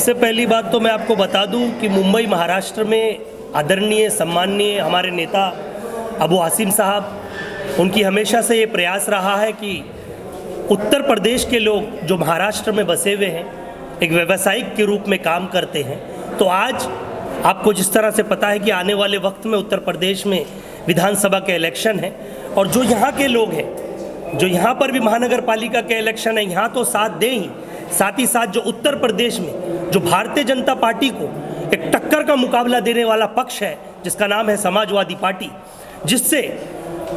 सबसे पहली बात तो मैं आपको बता दूं कि मुंबई महाराष्ट्र में आदरणीय सम्माननीय हमारे नेता अबू हासिम साहब, उनकी हमेशा से ये प्रयास रहा है कि उत्तर प्रदेश के लोग जो महाराष्ट्र में बसे हुए हैं एक व्यावसायिक के रूप में काम करते हैं। तो आज आपको जिस तरह से पता है कि आने वाले वक्त में उत्तर प्रदेश में विधानसभा के इलेक्शन है और जो यहाँ के लोग हैं, जो यहाँ पर भी महानगर पालिका के इलेक्शन है, यहाँ तो साथ दें ही, साथ ही साथ जो उत्तर प्रदेश में जो भारतीय जनता पार्टी को एक टक्कर का मुकाबला देने वाला पक्ष है जिसका नाम है समाजवादी पार्टी, जिससे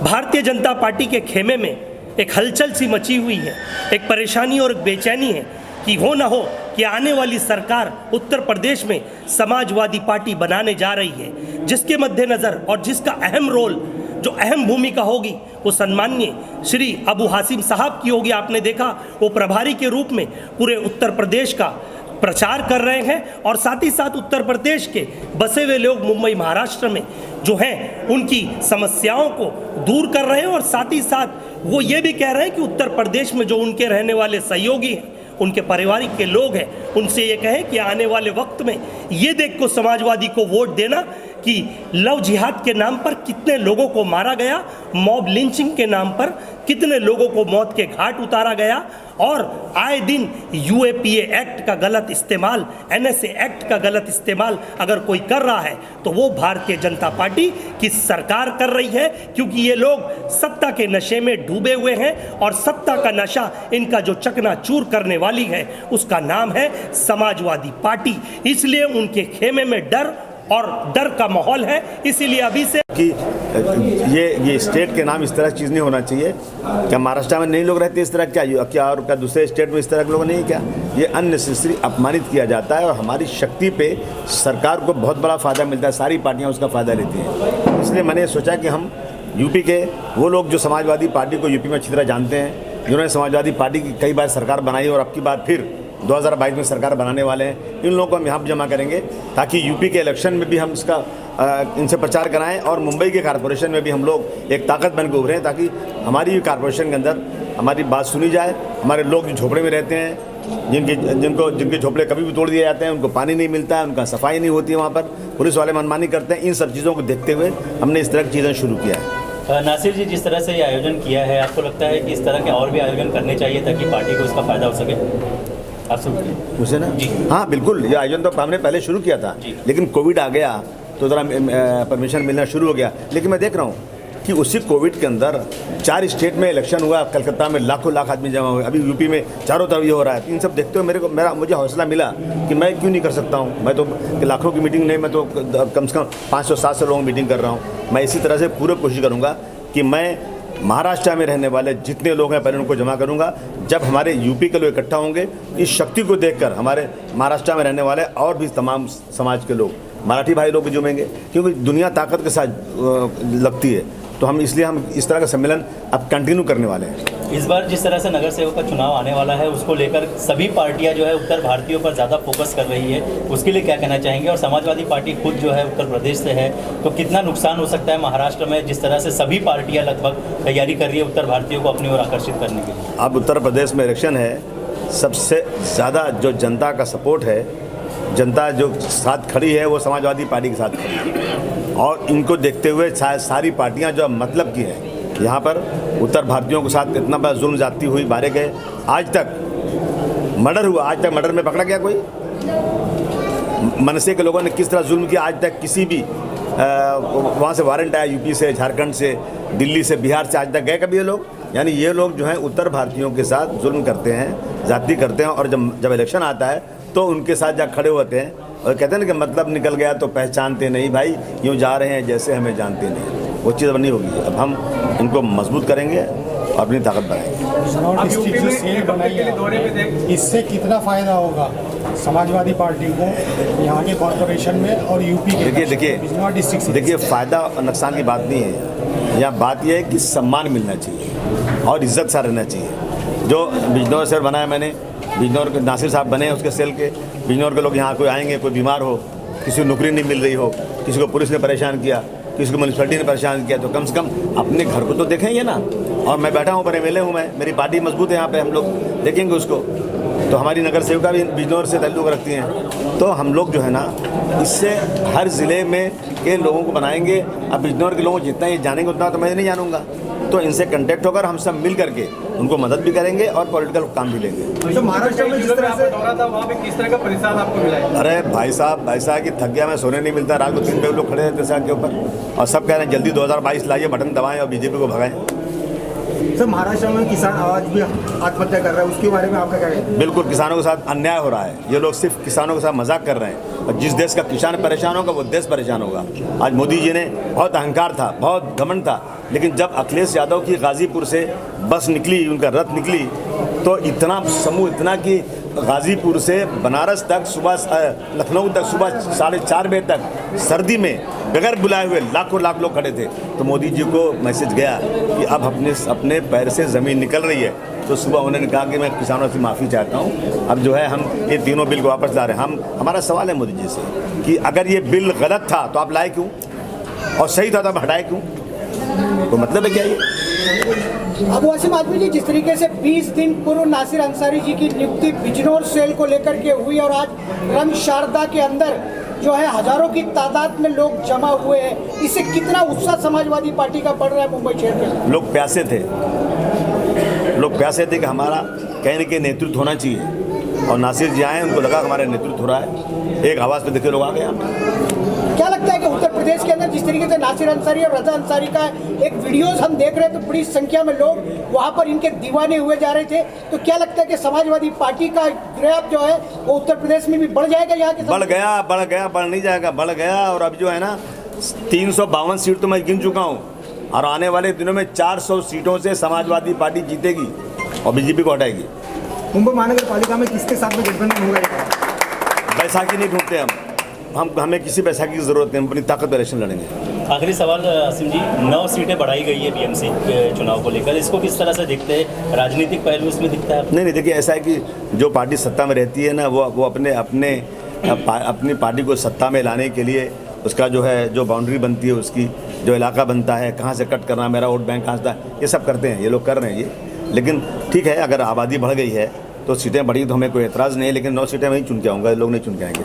भारतीय जनता पार्टी के खेमे में एक हलचल सी मची हुई है, एक परेशानी और एक बेचैनी है कि हो ना हो कि आने वाली सरकार उत्तर प्रदेश में समाजवादी पार्टी बनाने जा रही है, जिसके मद्देनज़र और जिसका अहम रोल, जो अहम भूमिका होगी वो सम्माननीय श्री अबू हासिम साहब की होगी। आपने देखा वो प्रभारी के रूप में पूरे उत्तर प्रदेश का प्रचार कर रहे हैं और साथ ही साथ उत्तर प्रदेश के बसे हुए लोग मुंबई महाराष्ट्र में जो हैं उनकी समस्याओं को दूर कर रहे हैं और साथ ही साथ वो ये भी कह रहे हैं कि उत्तर प्रदेश में जो उनके रहने वाले सहयोगी हैं, उनके पारिवारिक के लोग हैं, उनसे ये कहें कि आने वाले वक्त में ये देख को समाजवादी को वोट देना कि लव जिहाद के नाम पर कितने लोगों को मारा गया, मॉब लिंचिंग के नाम पर कितने लोगों को मौत के घाट उतारा गया और आए दिन यूएपीए एक्ट का गलत इस्तेमाल, एनएसए एक्ट का गलत इस्तेमाल अगर कोई कर रहा है तो वो भारतीय जनता पार्टी की सरकार कर रही है, क्योंकि ये लोग सत्ता के नशे में डूबे हुए हैं और सत्ता का नशा इनका जो चकनाचूर करने वाली है उसका नाम है समाजवादी पार्टी। इसलिए उनके खेमे में डर और डर का माहौल है। इसीलिए अभी से कि ये स्टेट के नाम इस तरह की चीज़ नहीं होना चाहिए। क्या महाराष्ट्र में नहीं लोग रहते इस तरह? क्या और क्या दूसरे स्टेट में इस तरह के लोग नहीं? क्या ये अननेसेसरी अपमानित किया जाता है और हमारी शक्ति पे सरकार को बहुत बड़ा फ़ायदा मिलता है, सारी पार्टियां उसका फ़ायदा लेती हैं। इसलिए मैंने सोचा कि हम यूपी के वो लोग जो समाजवादी पार्टी को यूपी में अच्छी तरह जानते हैं, जिन्होंने समाजवादी पार्टी की कई बार सरकार बनाई और अब की बार फिर 2022 में सरकार बनाने वाले हैं, इन लोगों को हम यहाँ पर जमा करेंगे ताकि यूपी के इलेक्शन में भी हम इसका इनसे प्रचार कराएं और मुंबई के कॉरपोरेशन में भी हम लोग एक ताकत बन के उभरें ताकि हमारी कॉरपोरेशन के अंदर हमारी बात सुनी जाए। हमारे लोग जो झोपड़े में रहते हैं, जिनके झोपड़े कभी भी तोड़ दिए जाते हैं, उनको पानी नहीं मिलता है, उनका सफाई नहीं होती है, वहाँ पर पुलिस वाले मनमानी करते हैं, इन सब चीज़ों को देखते हुए हमने इस तरह की चीज़ें शुरू किया है। नासिर जी, जिस तरह से ये आयोजन किया है, आपको लगता है कि इस तरह के और भी आयोजन करने चाहिए ताकि पार्टी को इसका फ़ायदा हो सके? मुझे ना जी हाँ बिल्कुल, ये आयोजन तो हमने पहले शुरू किया था, लेकिन कोविड आ गया तो ज़रा परमिशन मिलना शुरू हो गया। लेकिन मैं देख रहा हूँ कि उसी कोविड के अंदर 4 स्टेट में इलेक्शन हुआ, कलकत्ता में लाखों लाख आदमी जमा हुए, अभी यूपी में चारों तरफ ये हो रहा है। इन सब देखते हुए मुझे हौसला मिला कि मैं क्यों नहीं कर सकता हूँ। मैं तो लाखों की मीटिंग नहीं, मैं तो कम से कम 500-700 लोगों की मीटिंग कर रहा हूँ। मैं इसी तरह से पूरी कोशिश करूँगा कि मैं महाराष्ट्र में रहने वाले जितने लोग हैं पहले उनको जमा करूंगा। जब हमारे यूपी के लोग इकट्ठा होंगे, इस शक्ति को देखकर हमारे महाराष्ट्र में रहने वाले और भी तमाम समाज के लोग, मराठी भाई लोग भी जुमेंगे, क्योंकि दुनिया ताकत के साथ लगती है। तो हम इसलिए हम इस तरह का सम्मेलन अब कंटिन्यू करने वाले हैं। इस बार जिस तरह से नगर सेवक का चुनाव आने वाला है, उसको लेकर सभी पार्टियां जो है उत्तर भारतीयों पर ज़्यादा फोकस कर रही है, उसके लिए क्या कहना चाहेंगे? और समाजवादी पार्टी खुद जो है उत्तर प्रदेश से है, तो कितना नुकसान हो सकता है महाराष्ट्र में जिस तरह से सभी पार्टियां लगभग तैयारी कर रही है उत्तर भारतीयों को अपनी ओर आकर्षित करने के लिए? अब उत्तर प्रदेश में इलेक्शन है, सबसे ज़्यादा जो जनता का सपोर्ट है, जनता जो साथ खड़ी है वो समाजवादी पार्टी के साथ खड़ी है और इनको देखते हुए सारी पार्टियां जो मतलब की हैं, यहाँ पर उत्तर भारतीयों के साथ इतना बड़ा जुल्म जाती हुई बारे गए। आज तक मर्डर हुआ, आज तक मर्डर में पकड़ा गया कोई? मनसे के लोगों ने किस तरह जुल्म किया, आज तक किसी भी वहाँ से वारंट आया, यूपी से, झारखंड से, दिल्ली से, बिहार से, आज तक गए कभी ये लोग? यानी ये लोग जो हैं उत्तर भारतीयों के साथ जुल्म करते हैं, जाति करते हैं और जब इलेक्शन आता है तो उनके साथ जा खड़े होते हैं और कहते हैं ना कि मतलब निकल गया तो पहचानते नहीं। भाई यूँ जा रहे हैं जैसे हमें जानते नहीं, वो चीज़ अब नहीं होगी। अब हम इनको मजबूत करेंगे और अपनी ताकत बढ़ाएंगे। इससे कितना फ़ायदा होगा समाजवादी पार्टी को यहाँ के कॉर्पोरेशन में और यूपी के? देखिए फ़ायदा और नुकसान की बात नहीं है, यहाँ बात यह है कि सम्मान मिलना चाहिए और इज्जत सा रहना चाहिए। जो बिजनौर शहर बनाया मैंने, बिजनौर के नासिर साहब बने उसके सेल के, बिजनौर के लोग यहाँ कोई आएंगे, कोई बीमार हो, किसी को नौकरी नहीं मिल रही हो, किसी को पुलिस ने परेशान किया, किसी को म्यूनसिपैलिटी ने परेशान किया, तो कम से कम अपने घर को तो देखेंगे ना। और मैं बैठा हूँ पर MLA हूँ मैं, मेरी पार्टी मजबूत है यहाँ पे, हम लोग देखेंगे उसको। तो हमारी नगर सेविका भी बिजनौर से ताल्लुक़ रखती हैं। तो हम लोग जो है ना इससे हर ज़िले में के लोगों को बनाएंगे। अब बिजनौर के लोगों को जितना ये जानेंगे उतना तो मैं नहीं जानूंगा, तो इनसे कांटेक्ट होकर हम सब मिल करके उनको मदद भी करेंगे और पॉलिटिकल काम भी लेंगे। तो महाराष्ट्र में जिस तरह से दौरा था वहाँ पे किस तरह का प्रतिसाद आपको मिला है? अरे भाई साहब कि थक गया मैं, सोने नहीं मिलता, रात को 3 बजे लोग खड़े रहते सड़क के ऊपर और सब कह रहे हैं जल्दी 2022 लाइए, बटन दबाएं और बीजेपी को भगाएं। सर महाराष्ट्र में किसान आज भी आत्महत्या कर रहा है, उसके बारे में आपका क्या कहना है? बिल्कुल किसानों के साथ अन्याय हो रहा है। ये लोग सिर्फ किसानों के साथ मजाक कर रहे हैं और जिस देश का किसान परेशान होगा वो देश परेशान होगा। आज मोदी जी ने बहुत अहंकार था, बहुत घमंड था, लेकिन जब अखिलेश यादव की गाजीपुर से बस निकली, उनका रथ निकली, तो इतना समूह, इतना कि गाजीपुर से बनारस तक सुबह, लखनऊ तक सुबह 4:30 बजे तक सर्दी में बगैर बुलाए हुए लाखों लोग खड़े थे। तो मोदी जी को मैसेज गया कि अब अपने पैर से ज़मीन निकल रही है। तो सुबह उन्होंने कहा कि मैं किसानों से माफ़ी चाहता हूँ, अब जो है हम ये तीनों बिल को वापस ला रहे हैं। हमारा सवाल है मोदी जी से कि अगर ये बिल गलत था तो आप लाए क्यों, और सही था तो आप हटाए क्यों? तो मतलब है क्या ये? अबू आसिम आजमी जी, जिस तरीके से 20 दिन पूर्व नासिर अंसारी जी की नियुक्ति बिजनौर सेल को लेकर के हुई और आज रंग शारदा के अंदर जो है हजारों की तादाद में लोग जमा हुए हैं, इससे कितना उत्साह समाजवादी पार्टी का बढ़ रहा है मुंबई शहर के? लोग प्यासे थे कि हमारा कहीं न कहीं नेतृत्व होना चाहिए, और नासिर जी आए, उनको लगा हमारा नेतृत्व हो रहा है, एक आवाज़ पे देखिए लोग आ गए। क्या लगता है कि उत्तर प्रदेश के अंदर जिस तरीके से नासिर अंसारी और रजा अंसारी का एक वीडियोस हम देख रहे हैं, तो बड़ी संख्या में लोग वहाँ पर इनके दीवाने हुए जा रहे थे, तो क्या लगता है कि समाजवादी पार्टी का ग्रैब जो है वो उत्तर प्रदेश में भी बढ़ जाएगा? यहाँ के बढ़ नहीं जाएगा, बढ़ गया। और अब जो है ना 352 सीट तो मैं गिन चुका हूँ, और आने वाले दिनों में 400 सीटों से समाजवादी पार्टी जीतेगी और बीजेपी को हटाएगी। मुंबई महानगर पालिका में किसके साथ में गठबंधन होगा? बैसाखी नहीं ढूंढते हमें किसी बैसाखी की जरूरत नहीं, हम अपनी ताकत पर इलेक्शन लड़ेंगे। आखिरी सवाल आसिम जी, 9 सीटें बढ़ाई गई है बीएमसी के चुनाव को लेकर, इसको किस तरह से देखते हैं? राजनीतिक पहलू इसमें दिखता है? नहीं, देखिए ऐसा है कि जो पार्टी सत्ता में रहती है ना, वो अपनी पार्टी को सत्ता में लाने के लिए उसका जो बाउंड्री बनती है, उसकी जो इलाका बनता है, कहाँ से कट करना, मेरा वोट बैंक कहाँ से, ये सब करते हैं, ये लोग कर रहे हैं ये। लेकिन ठीक है, अगर आबादी बढ़ गई है तो सीटें बढ़ी तो हमें कोई एतराज़ नहीं है, लेकिन 9 सीटें वहीं चुन के आऊँगा, लोग नहीं चुन के आएंगे।